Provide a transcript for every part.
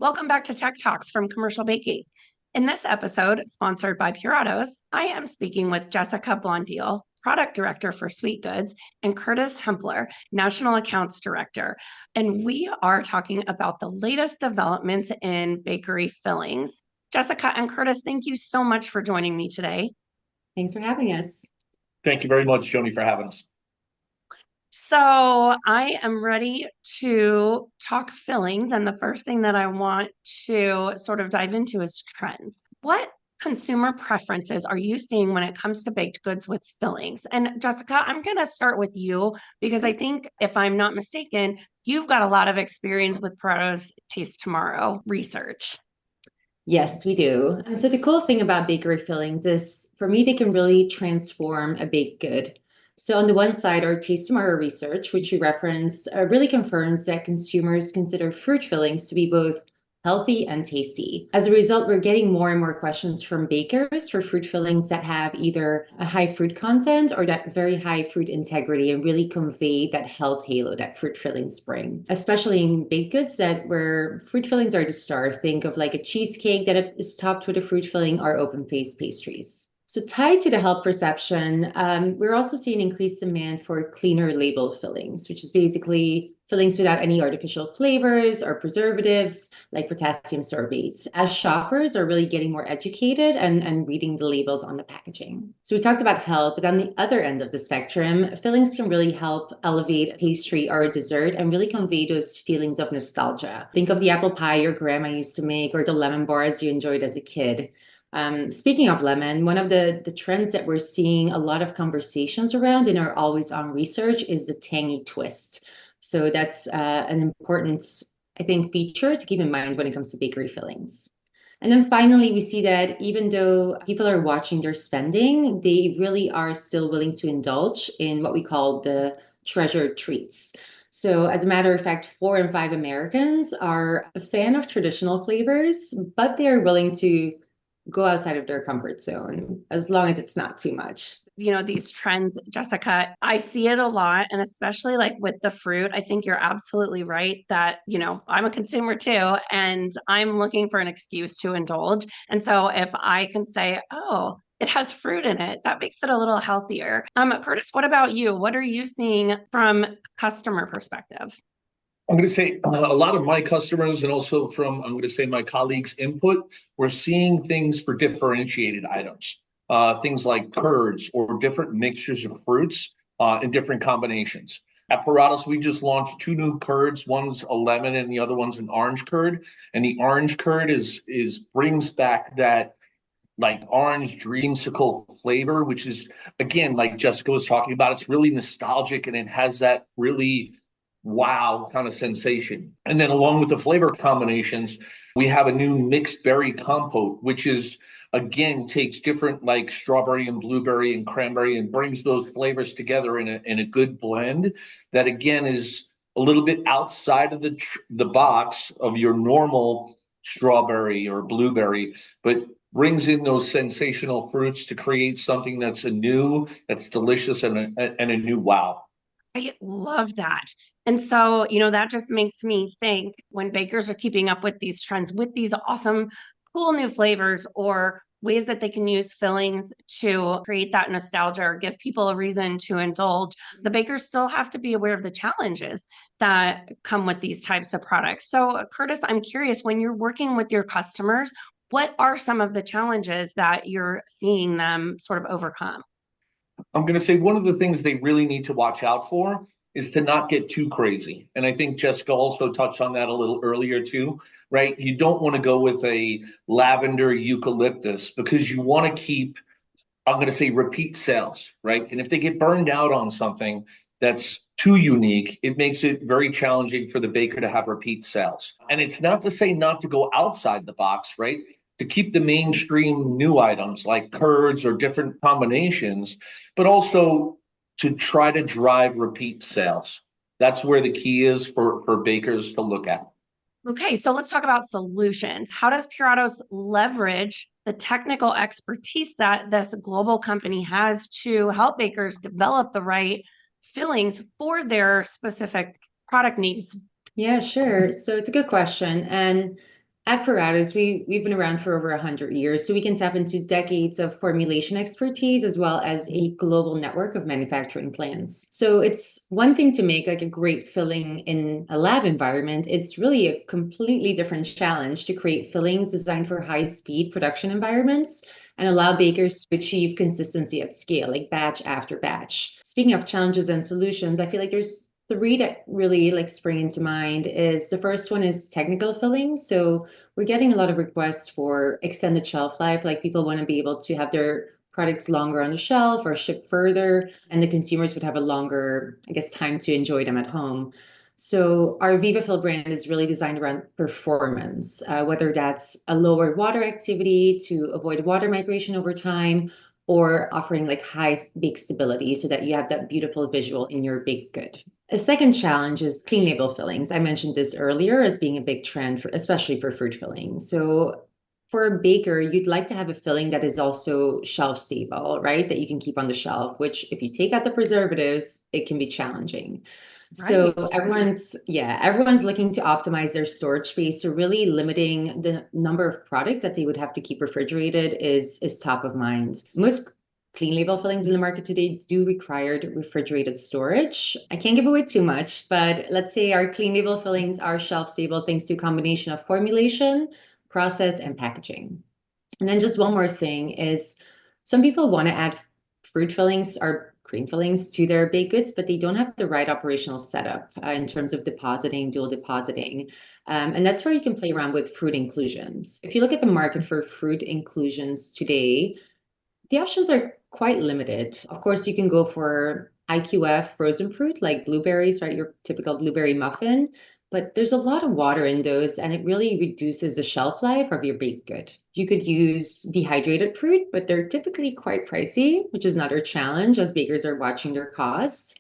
Welcome back to Tech Talks from Commercial Baking. In this episode, sponsored by Puratos, I am speaking with Jessica Blondiel, Product Director for Sweet Goods, and Curtis Hempler, National Accounts Director. And we are talking about the latest developments in bakery fillings. Jessica and Curtis, thank you so much for joining me today. Thanks for having us. Thank you very much, Joni, for having us. So I am ready to talk fillings. And the first thing that I want to sort of dive into is trends. What consumer preferences are you seeing when it comes to baked goods with fillings? And Jessica, I'm going to start with you because I think, if I'm not mistaken, you've got a lot of experience with Puratos Taste Tomorrow research. Yes, we do. So the cool thing about bakery fillings is for me, they can really transform a baked good. So on the one side, our Taste Tomorrow research, which you referenced, really confirms that consumers consider fruit fillings to be both healthy and tasty. As a result, we're getting more and more questions from bakers for fruit fillings that have either a high fruit content or that very high fruit integrity and really convey that health halo that fruit fillings bring, especially in baked goods that where fruit fillings are the star. Think of like a cheesecake that is topped with a fruit filling or open faced pastries. So tied to the health perception, we're also seeing increased demand for cleaner label fillings, which is basically fillings without any artificial flavors or preservatives like potassium sorbate, as shoppers are really getting more educated and reading the labels on the packaging. So we talked about health, but on the other end of the spectrum, fillings can really help elevate a pastry or a dessert and really convey those feelings of nostalgia. Think of the apple pie your grandma used to make or the lemon bars you enjoyed as a kid. Speaking of lemon, one of the trends that we're seeing a lot of conversations around in our always on research is the tangy twist. So that's an important, I think, feature to keep in mind when it comes to bakery fillings. And then finally, we see that even though people are watching their spending, they really are still willing to indulge in what we call the treasured treats. So, as a matter of fact, 4 in 5 Americans are a fan of traditional flavors, but they're willing to go outside of their comfort zone as long as it's not too much. These trends, Jessica, I see it a lot. And especially like with the fruit, I think you're absolutely right that, I'm a consumer too, and I'm looking for an excuse to indulge. And so if I can say, oh, it has fruit in it, that makes it a little healthier. Curtis, what about you? What are you seeing from customer perspective? I'm going to say a lot of my customers and also from, I'm going to say my colleagues' input, we're seeing things for differentiated items, things like curds or different mixtures of fruits in different combinations. At Puratos, we just launched two new curds. One's a lemon and the other one's an orange curd. And the orange curd is brings back that like orange dreamsicle flavor, which is again, like Jessica was talking about, it's really nostalgic and it has that really wow kind of sensation. And then along with the flavor combinations, we have a new mixed berry compote, which is again takes different like strawberry and blueberry and cranberry and brings those flavors together in a good blend that again is a little bit outside of the box of your normal strawberry or blueberry, but brings in those sensational fruits to create something that's a new, that's delicious and a new wow. I love that. And so, that just makes me think when bakers are keeping up with these trends, with these awesome, cool new flavors or ways that they can use fillings to create that nostalgia or give people a reason to indulge, the bakers still have to be aware of the challenges that come with these types of products. So, Curtis, I'm curious when you're working with your customers, what are some of the challenges that you're seeing them sort of overcome? I'm going to say one of the things they really need to watch out for is to not get too crazy. And I think Jessica also touched on that a little earlier too, right? You don't want to go with a lavender eucalyptus because you want to keep, I'm going to say repeat sales, right? And if they get burned out on something that's too unique, it makes it very challenging for the baker to have repeat sales. And it's not to say not to go outside the box, right? To keep the mainstream new items like curds or different combinations, but also to try to drive repeat sales. That's where the key is for bakers to look at. Okay, so let's talk about solutions. How does Puratos leverage the technical expertise that this global company has to help bakers develop the right fillings for their specific product needs? Yeah, sure. So it's a good question. And At Puratos, we've been around for over 100 years, so we can tap into decades of formulation expertise as well as a global network of manufacturing plants. So it's one thing to make like a great filling in a lab environment. It's really a completely different challenge to create fillings designed for high-speed production environments and allow bakers to achieve consistency at scale, like batch after batch. Speaking of challenges and solutions, I feel like there's three that really like spring into mind. Is the first one is technical filling. So we're getting a lot of requests for extended shelf life, like people want to be able to have their products longer on the shelf or ship further, and the consumers would have a longer, I guess, time to enjoy them at home. So our VivaFill brand is really designed around performance, whether that's a lower water activity to avoid water migration over time, or offering like high bake stability so that you have that beautiful visual in your baked good. A second challenge is clean label fillings. I mentioned this earlier as being a big trend, for, especially for fruit fillings. So for a baker, you'd like to have a filling that is also shelf stable, right? That you can keep on the shelf, which if you take out the preservatives, it can be challenging. So Right. everyone's looking to optimize their storage space. So really limiting the number of products that they would have to keep refrigerated is top of mind. Most clean label fillings in the market today do require refrigerated storage. I can't give away too much, but let's say our clean label fillings are shelf stable thanks to a combination of formulation, process, and packaging. And then just one more thing is some people want to add fruit fillings or cream fillings to their baked goods, but they don't have the right operational setup in terms of depositing, dual depositing. And that's where you can play around with fruit inclusions. If you look at the market for fruit inclusions today, the options are quite limited. Of course, you can go for IQF frozen fruit like blueberries, right? Your typical blueberry muffin. But there's a lot of water in those, and it really reduces the shelf life of your baked good. You could use dehydrated fruit, but they're typically quite pricey, which is another challenge as bakers are watching their costs.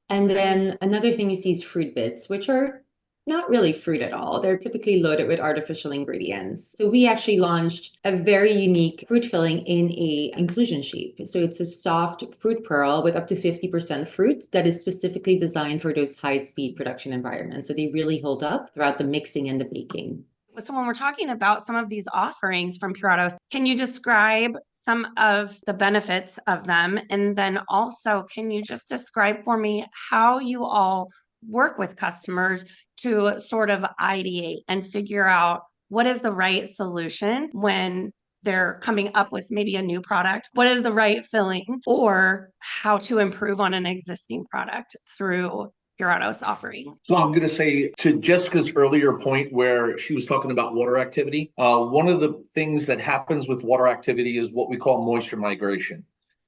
And Right. then another thing you see is fruit bits, which are not really fruit at all. They're typically loaded with artificial ingredients. So we actually launched a very unique fruit filling in a inclusion shape. So it's a soft fruit pearl with up to 50% fruit that is specifically designed for those high-speed production environments. So they really hold up throughout the mixing and the baking. So when we're talking about some of these offerings from Puratos, can you describe some of the benefits of them? And then also, can you just describe for me how you all work with customers to sort of ideate and figure out what is the right solution when they're coming up with maybe a new product? What is the right filling or how to improve on an existing product through Puratos offerings? So I'm going to say to Jessica's earlier point where she was talking about water activity, one of the things that happens with water activity is what we call moisture migration.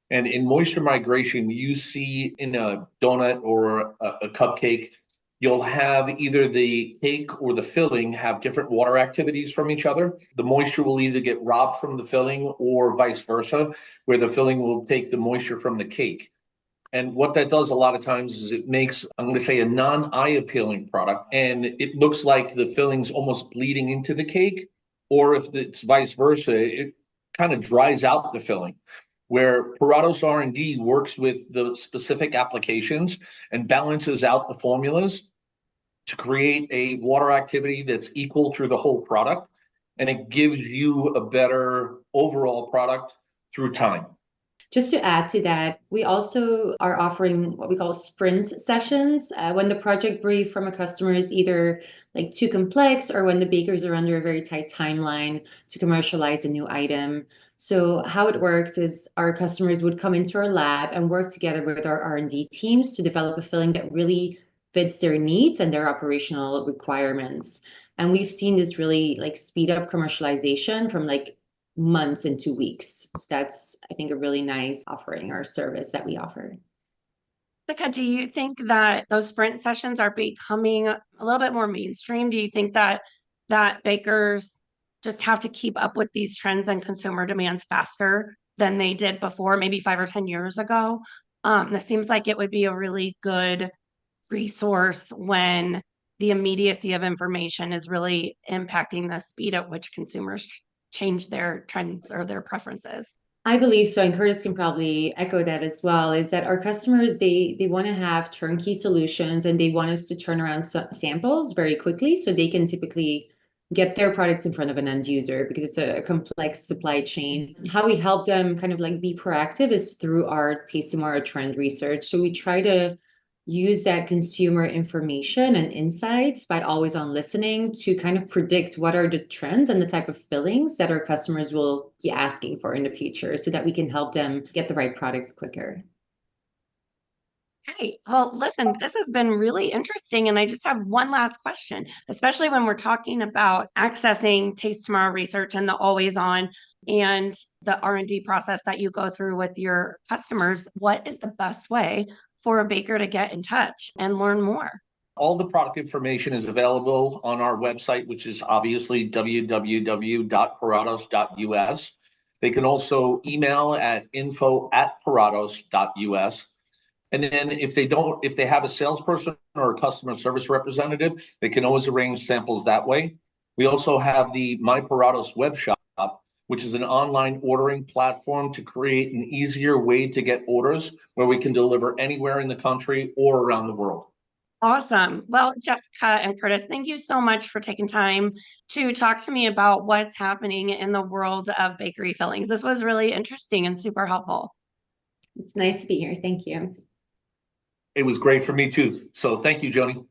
And in moisture migration, you see in a donut or a cupcake, you'll have either the cake or the filling have different water activities from each other. The moisture will either get robbed from the filling or vice versa, where the filling will take the moisture from the cake. And what that does a lot of times is it makes, I'm going to say, a non-eye appealing product. And it looks like the filling's almost bleeding into the cake. Or if it's vice versa, it kind of dries out the filling. Where Puratos R&D works with the specific applications and balances out the formulas to create a water activity that's equal through the whole product. And it gives you a better overall product through time. Just to add to that, we also are offering what we call sprint sessions. When the project brief from a customer is either like too complex or when the bakers are under a very tight timeline to commercialize a new item. So how it works is our customers would come into our lab and work together with our R&D teams to develop a filling that really fits their needs and their operational requirements. And we've seen this really like speed up commercialization from like months into weeks. So that's, I think, a really nice offering or service that we offer. Jessica, do you think that those sprint sessions are becoming a little bit more mainstream? Do you think that bakers just have to keep up with these trends and consumer demands faster than they did before, maybe 5 or 10 years ago? This seems like it would be a really good resource when the immediacy of information is really impacting the speed at which consumers change their trends or their preferences. I believe so, and Curtis can probably echo that as well, is that our customers, they want to have turnkey solutions and they want us to turn around samples very quickly so they can typically get their products in front of an end user because it's a complex supply chain. How we help them kind of like be proactive is through our Taste Tomorrow trend research. So we try to use that consumer information and insights by always on listening to kind of predict what are the trends and the type of fillings that our customers will be asking for in the future so that we can help them get the right product quicker. Hey, well, listen, this has been really interesting. And I just have one last question, especially when we're talking about accessing Taste Tomorrow research and the always on and the R&D process that you go through with your customers. What is the best way for a baker to get in touch and learn more? All the product information is available on our website, which is obviously www.puratos.us. They can also email at info@puratos.us. And then if they have a salesperson or a customer service representative, they can always arrange samples that way. We also have the My Puratos web shop, which is an online ordering platform to create an easier way to get orders where we can deliver anywhere in the country or around the world. Awesome. Well, Jessica and Curtis, thank you so much for taking time to talk to me about what's happening in the world of bakery fillings. This was really interesting and super helpful. It's nice to be here. Thank you. It was great for me too. So thank you, Joni.